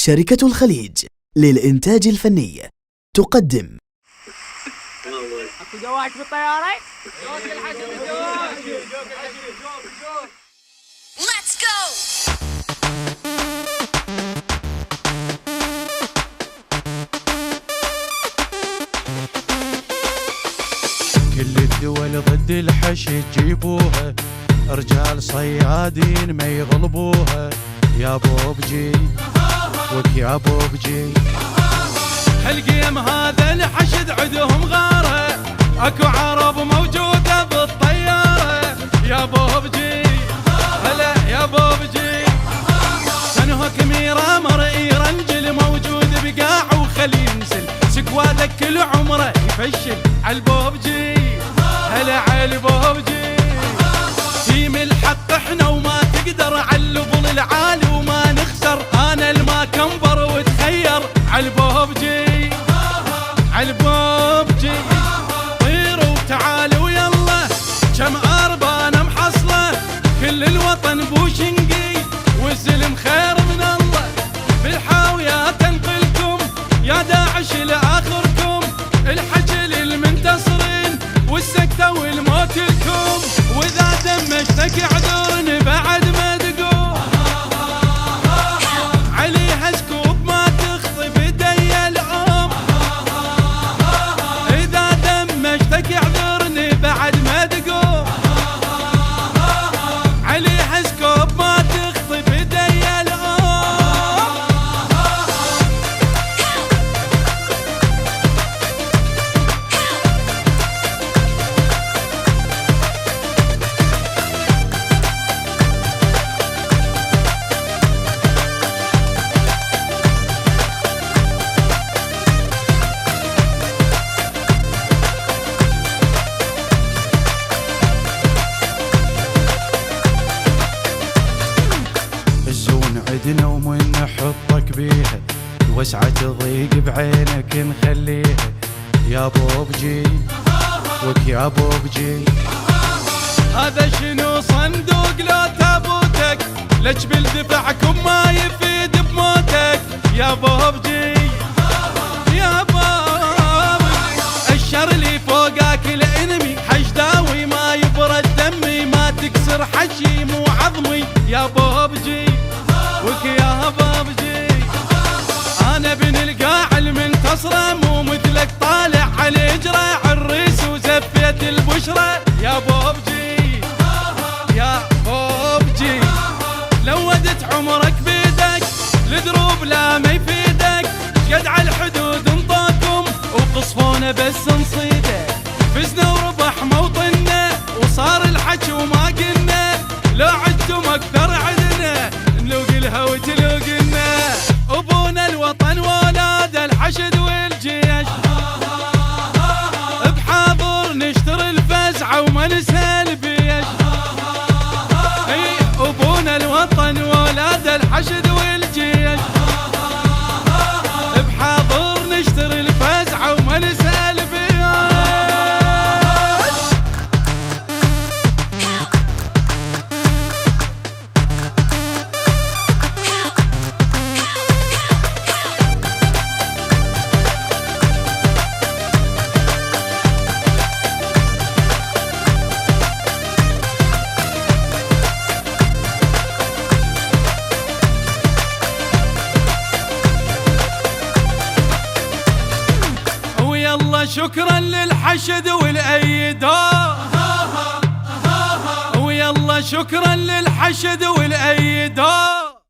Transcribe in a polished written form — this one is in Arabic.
شركة الخليج للإنتاج الفني تقدم اكو زواج بالطيارة؟ Let's go! كل الدول ضد الحش تجيبوها، رجال صيادين ما يغلبوها. يا بوبجي وك يا بوبجي، هالقيم هذا الحشد عدهم غاره، اكو عرب موجوده بالطياره. يا بوبجي هلا يا بوبجي، سنه كميره مرئي رنجل موجود بقاع وخلي ينزل، سكوادك كل عمره يفشل عالبوبجي. هلا عالبوبجي، تيم الحق احنا وما تقدر عاللبل العالي وما نخسر. انا الما كنبر وتخير عالبوبجي عالبوبجي. طيروا وتعالوا يلا كم اربانه محصله، كل الوطن بوشنقي والزلم خير من الله. بالحاويه تنقلكم يا داعش لاخركم، الحجل المنتصرين والسكته والموت لكم. واذا دمجتك اعذرني بعد ما تقوم، عليها سكوب ما تخطي بدي الام. اذا دمجتك اعذرني بعد ما تقوم، عليها سكوب ما تخطي بدي الام. الزون عدنا ومن نحطك بيها، الوسعة تضيق بعينك نخليها. يا بوبجي وك يا بوبجي، هذا شنو صندوق لو تابوتك، لجبل دفعكم ما يفيد بموتك. يا بوبجي يا بوبجي، الشر اللي فوقك الانمي حشداوي ما يبرد دمي، ما تكسر حشي مو عظمي. يا بوبجي وك يا بوبجي، انا بن القاع المنتصره مو مثلك طالع على اجره عالريس وزفيت البشره. يا بوبجي يا بوبجي، لو ودت عمرك بيدك الدروب لا ما يفيدك. شقد على الحدود انطاكم وقصفونا بس نصيده، فزنا وربح موطننا وصار الحكي وما قلنا. لو عدتم اكثر عدنا نلوق الهوى تلوقنا. ابونا الوطن ولاد الحشد والجيش، بحاضر نشتري الفزعه وما ننسى البيش. اي ابونا الوطن ولاد الحشد والجيش، بحاضر نشتري الفزعه وما ننسى البيش. ويلا شكرا للحشد والايدان، ويلا شكرا للحشد والايدان.